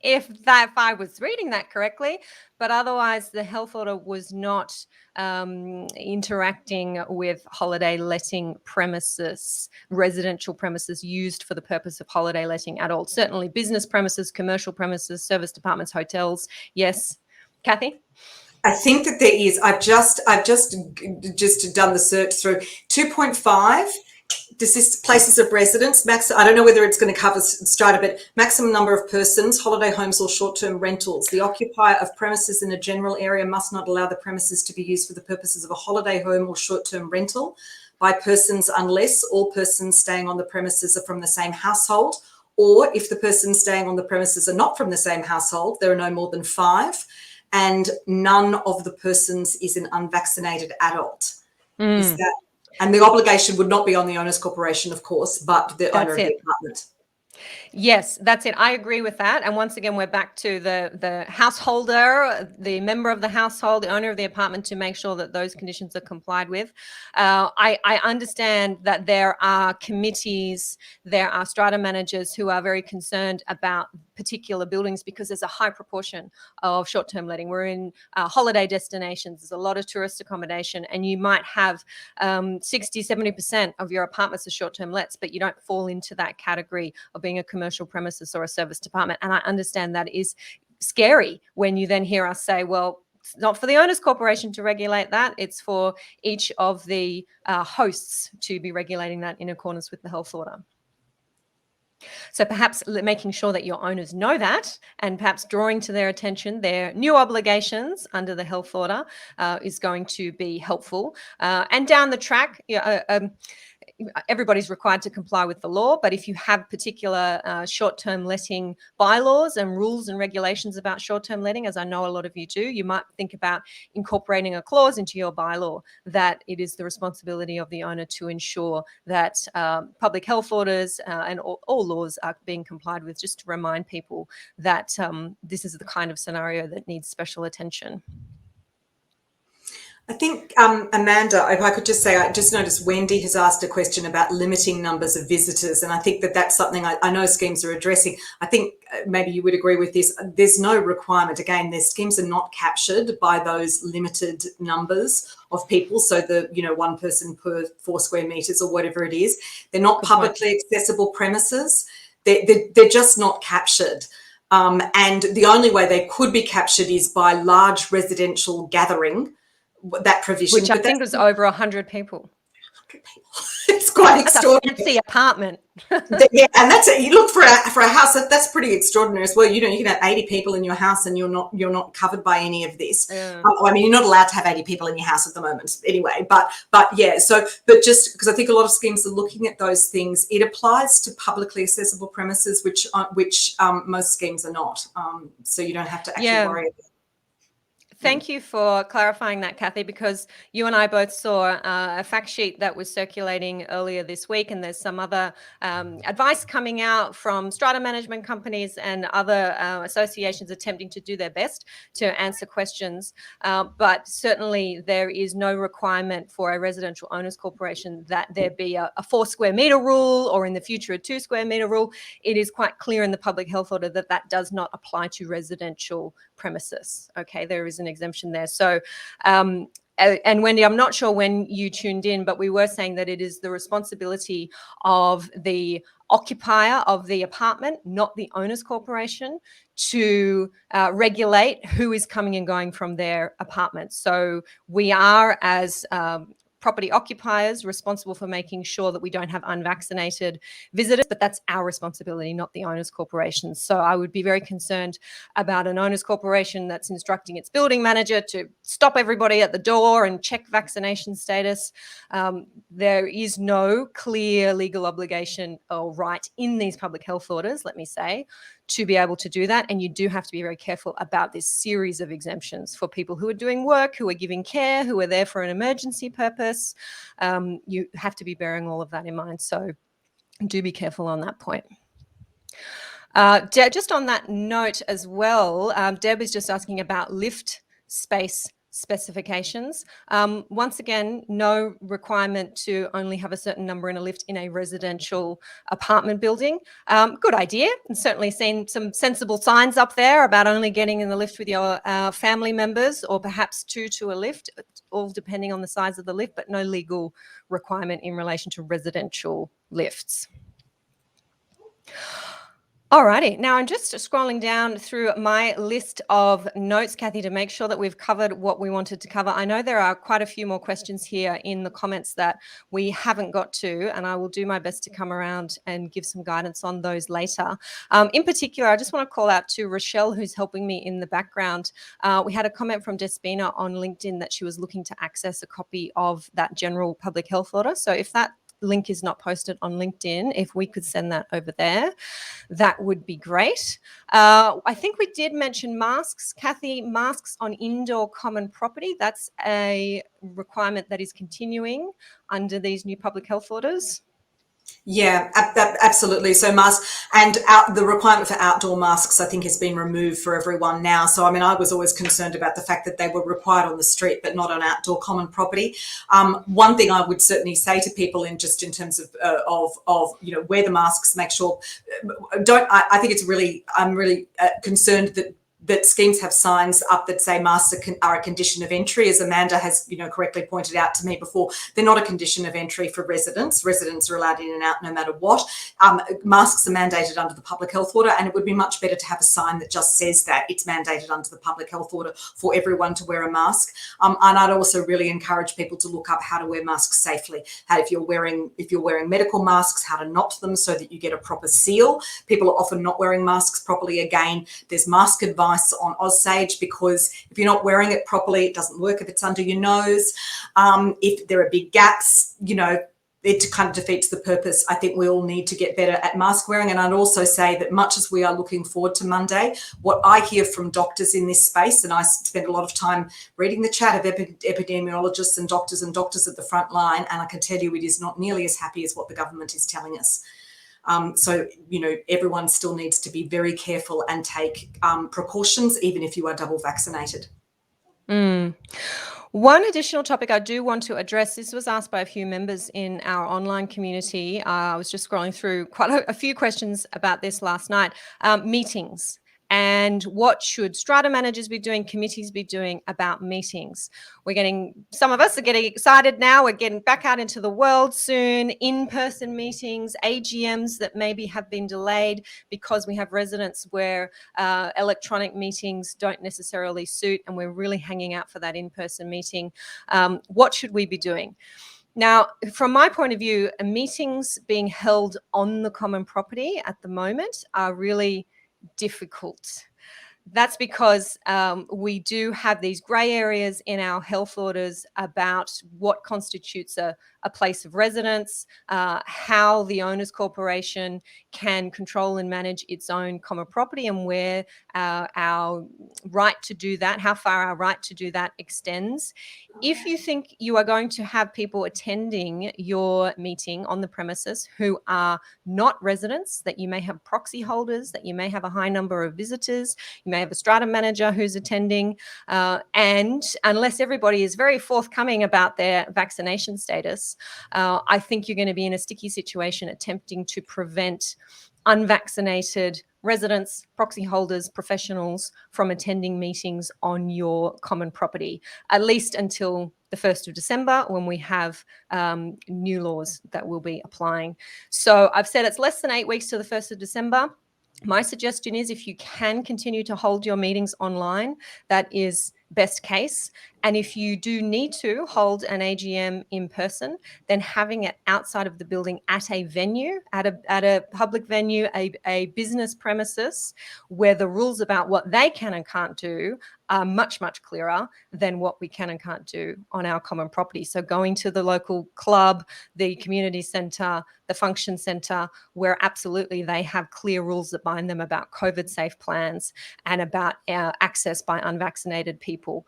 if I was reading that correctly, but otherwise the health order was not interacting with holiday letting premises, residential premises used for the purpose of holiday letting at all. Certainly business premises, commercial premises, service departments, hotels. Yes, Cathy? I think that there is. I've just done the search through 2.5. Places of residence, I don't know whether it's going to cover Strata, but maximum number of persons, holiday homes or short-term rentals. The occupier of premises in a general area must not allow the premises to be used for the purposes of a holiday home or short-term rental by persons unless all persons staying on the premises are from the same household, or if the persons staying on the premises are not from the same household, there are no more than 5, and none of the persons is an unvaccinated adult. Is that? And the obligation would not be on the owner's corporation, of course, but the owner of the apartment. Yes, that's it. I agree with that. And once again, we're back to the householder, the member of the household, the owner of the apartment, to make sure that those conditions are complied with. I understand that there are committees, there are strata managers who are very concerned about particular buildings because there's a high proportion of short-term letting. We're in holiday destinations. There's a lot of tourist accommodation, and you might have 60, 70% of your apartments are short-term lets, but you don't fall into that category of being a commercial premises or a service department. And I understand that is scary when you then hear us say, well, it's not for the owners corporation to regulate that. It's for each of the hosts to be regulating that in accordance with the health order. So perhaps making sure that your owners know that, and perhaps drawing to their attention their new obligations under the health order is going to be helpful. And down the track, everybody's required to comply with the law, but if you have particular short-term letting bylaws and rules and regulations about short-term letting, as I know a lot of you do, you might think about incorporating a clause into your bylaw that it is the responsibility of the owner to ensure that public health orders and all laws are being complied with, just to remind people that this is the kind of scenario that needs special attention. I think, Amanda, if I could just say, I just noticed Wendy has asked a question about limiting numbers of visitors, and I think that that's something I know schemes are addressing. I think maybe you would agree with this. There's no requirement. Again, their schemes are not captured by those limited numbers of people. So the, one person per 4 square meters or whatever it is. They're not publicly accessible premises. They're just not captured. And the only way they could be captured is by large residential gathering, that provision. Which I think was over 100 people. people. It's quite That's a extraordinary. fancy apartment. Yeah, and that's it. You look for a house that's pretty extraordinary as well. You know, you can have 80 people in your house, and you're not covered by any of this. Yeah. I mean, you're not allowed to have 80 people in your house at the moment, anyway. But yeah. So, but just because I think a lot of schemes are looking at those things, it applies to publicly accessible premises, which most schemes are not. So you don't have to actually worry about. Thank you for clarifying that, Cathy, because you and I both saw a fact sheet that was circulating earlier this week, and there's some other advice coming out from strata management companies and other associations attempting to do their best to answer questions. But certainly there is no requirement for a residential owners corporation that there be a 4 square metre rule, or in the future a 2 square metre rule. It is quite clear in the public health order that that does not apply to residential premises. Okay, there is an exemption there. So, and Wendy, I'm not sure when you tuned in, but we were saying that it is the responsibility of the occupier of the apartment, not the owners corporation, to regulate who is coming and going from their apartment. So we are, as property occupiers, responsible for making sure that we don't have unvaccinated visitors, but that's our responsibility, not the owners corporation. So I would be very concerned about an owners corporation that's instructing its building manager to stop everybody at the door and check vaccination status. There is no clear legal obligation or right in these public health orders, let me say, to be able to do that. And you do have to be very careful about this series of exemptions for people who are doing work, who are giving care, who are there for an emergency purpose. You have to be bearing all of that in mind. So do be careful on that point. Just on that note as well, Deb is just asking about lift space specifications. Once again, no requirement to only have a certain number in a lift in a residential apartment building. Good idea. And certainly seen some sensible signs up there about only getting in the lift with your family members, or perhaps 2 to a lift, all depending on the size of the lift, but no legal requirement in relation to residential lifts. Alrighty, now I'm just scrolling down through my list of notes, Cathy, to make sure that we've covered what we wanted to cover. I know there are quite a few more questions here in the comments that we haven't got to, and I will do my best to come around and give some guidance on those later. In particular, I just want to call out to Rochelle, who's helping me in the background. We had a comment from Despina on LinkedIn that she was looking to access a copy of that general public health order. So if that link is not posted on LinkedIn, if we could send that over there, that would be great. I think we did mention masks. Cathy, masks on indoor common property, that's a requirement that is continuing under these new public health orders. Yeah, absolutely. So masks and the requirement for outdoor masks, I think, has been removed for everyone now. So, I mean, I was always concerned about the fact that they were required on the street, but not on outdoor common property. One thing I would certainly say to people in terms of wear the masks, make sure I think I'm really concerned that schemes have signs up that say masks are a condition of entry. As Amanda has, correctly pointed out to me before, they're not a condition of entry for residents. Residents are allowed in and out no matter what. Masks are mandated under the public health order, and it would be much better to have a sign that just says that it's mandated under the public health order for everyone to wear a mask. And I'd also really encourage people to look up how to wear masks safely. If you're wearing medical masks, how to knot them so that you get a proper seal. People are often not wearing masks properly. Again, there's mask advice on Aussage, because if you're not wearing it properly, it doesn't work if it's under your nose. If there are big gaps, it kind of defeats the purpose. I think we all need to get better at mask wearing. And I'd also say that much as we are looking forward to Monday, what I hear from doctors in this space, and I spend a lot of time reading the chat of epidemiologists and doctors at the front line, and I can tell you it is not nearly as happy as what the government is telling us. So, everyone still needs to be very careful and take precautions, even if you are double vaccinated. One additional topic I do want to address, this was asked by a few members in our online community. I was just scrolling through quite a few questions about this last night. Meetings. And what should strata managers be doing, committees be doing about meetings? Some of us are getting excited now. We're getting back out into the world soon. In-person meetings, AGMs that maybe have been delayed because we have residents where electronic meetings don't necessarily suit, and we're really hanging out for that in-person meeting. What should we be doing? Now, from my point of view, meetings being held on the common property at the moment are really difficult. That's because we do have these grey areas in our health orders about what constitutes a place of residence, how the owners corporation can control and manage its own common property, and where our right to do that, how far our right to do that extends. If you think you are going to have people attending your meeting on the premises who are not residents, that you may have proxy holders, that you may have a high number of visitors, you may have a strata manager who's attending, and unless everybody is very forthcoming about their vaccination status, I think you're going to be in a sticky situation attempting to prevent unvaccinated residents, proxy holders, professionals from attending meetings on your common property, at least until the 1st of December, when we have new laws that will be applying. So I've said it's less than 8 weeks to the 1st of December. My suggestion is, if you can continue to hold your meetings online, that is best case. And if you do need to hold an AGM in person, then having it outside of the building at a venue, at a public venue, a business premises, where the rules about what they can and can't do are much, much clearer than what we can and can't do on our common property. So going to the local club, the community centre, the function centre, where absolutely they have clear rules that bind them about COVID safe plans and about access by unvaccinated people.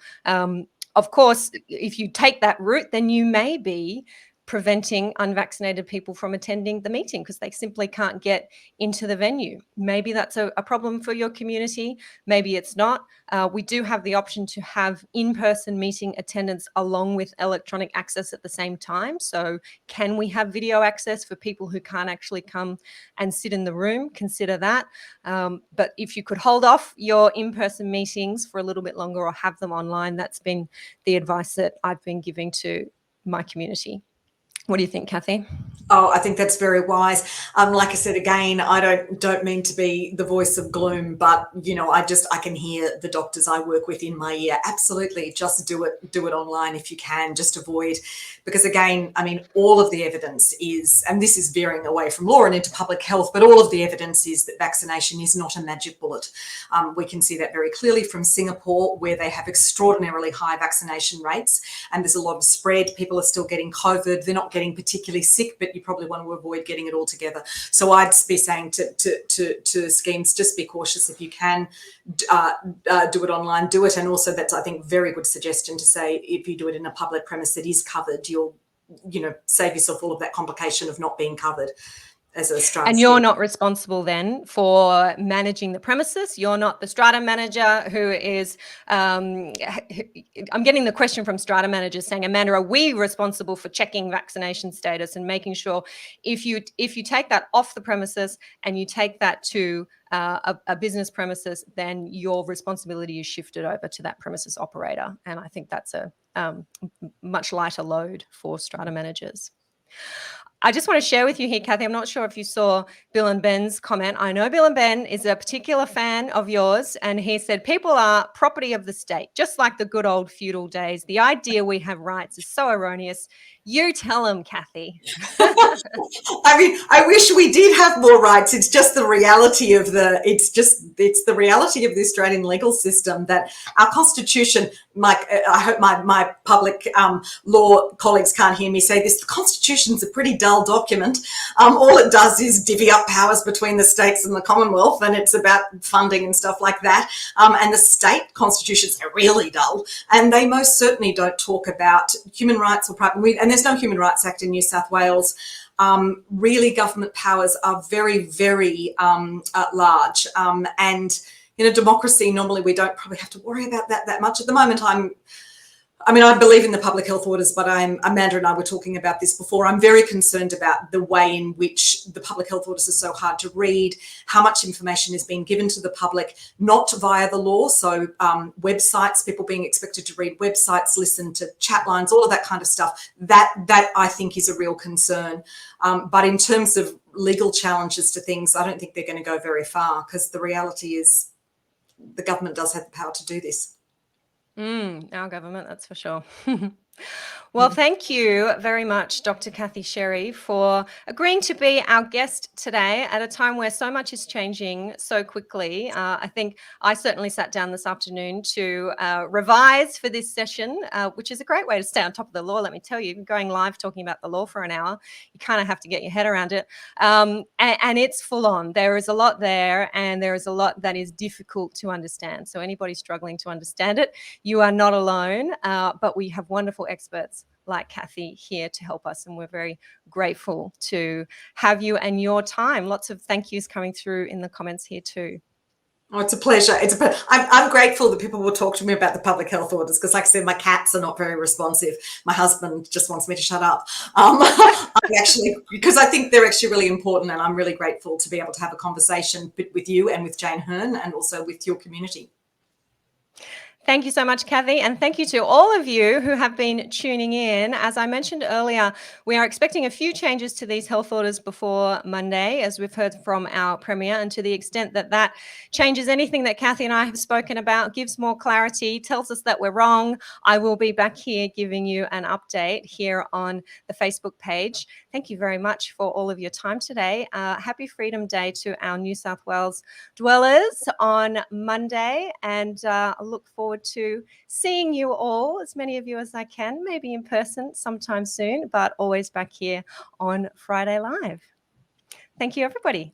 Of course, if you take that route, then you may be preventing unvaccinated people from attending the meeting because they simply can't get into the venue. Maybe that's a problem for your community. Maybe it's not. We do have the option to have in-person meeting attendance along with electronic access at the same time. So can we have video access for people who can't actually come and sit in the room? Consider that. But if you could hold off your in-person meetings for a little bit longer or have them online, that's been the advice that I've been giving to my community. What do you think, Cathy? Oh, I think that's very wise. Like I said, again, I don't mean to be the voice of gloom, but I can hear the doctors I work with in my ear. Absolutely, just do it online if you can. Just avoid, because again, I mean, all of the evidence is, and this is veering away from law and into public health, but all of the evidence is that vaccination is not a magic bullet. We can see that very clearly from Singapore, where they have extraordinarily high vaccination rates, and there's a lot of spread. People are still getting COVID. They're not getting particularly sick, but you probably want to avoid getting it all together. So I'd be saying to schemes, just be cautious. If you can do it online, do it. And also, that's, I think, very good suggestion to say, if you do it in a public premise that is covered, you'll save yourself all of that complication of not being covered. And you're not responsible then for managing the premises. You're not the strata manager who is, I'm getting the question from strata managers saying, Amanda, are we responsible for checking vaccination status and making sure if you take that off the premises and you take that to a business premises, then your responsibility is shifted over to that premises operator. And I think that's a much lighter load for strata managers. I just want to share with you here, Cathy, I'm not sure if you saw Bill and Ben's comment. I know Bill and Ben is a particular fan of yours, and he said, people are property of the state, just like the good old feudal days. The idea we have rights is so erroneous. You tell him, Cathy. I mean, I wish we did have more rights. It's just the reality of it's the reality of the Australian legal system that our Constitution, I hope my public law colleagues can't hear me say this, the Constitution's a pretty dull document. All it does is divvy up powers between the states and the Commonwealth, and it's about funding and stuff like that. And the state constitutions are really dull, and they most certainly don't talk about human rights or private, and there's no Human Rights Act in New South Wales. Really, government powers are very, very large. And in a democracy, normally we don't probably have to worry about that much. At the moment, I believe in the public health orders, but Amanda and I were talking about this before. I'm very concerned about the way in which the public health orders are so hard to read, how much information is being given to the public, not via the law. So websites, people being expected to read websites, listen to chat lines, all of that kind of stuff. That I think is a real concern. But in terms of legal challenges to things, I don't think they're going to go very far, because the reality is the government does have the power to do this. Our government, that's for sure. Well, thank you very much, Dr. Cathy Sherry, for agreeing to be our guest today at a time where so much is changing so quickly. I think I certainly sat down this afternoon to revise for this session, which is a great way to stay on top of the law, let me tell you. Going live talking about the law for an hour, you kind of have to get your head around it. And it's full on. There is a lot there, and there is a lot that is difficult to understand. So anybody struggling to understand it, you are not alone, but we have wonderful experts like Cathy here to help us, and we're very grateful to have you and your time. Lots of thank yous coming through in the comments here too. Oh, it's a pleasure. I'm grateful that people will talk to me about the public health orders because, like I said, my cats are not very responsive. My husband just wants me to shut up. Because I think they're actually really important, and I'm really grateful to be able to have a conversation with you and with Jane Hearn and also with your community. Thank you so much, Cathy, and thank you to all of you who have been tuning in. As I mentioned earlier, we are expecting a few changes to these health orders before Monday, as we've heard from our Premier, and to the extent that that changes anything that Cathy and I have spoken about, gives more clarity, tells us that we're wrong, I will be back here giving you an update here on the Facebook page. Thank you very much for all of your time today. Happy Freedom Day to our New South Wales dwellers on Monday, and I look forward to seeing you all, as many of you as I can, maybe in person sometime soon, but always back here on Friday Live. Thank you, everybody.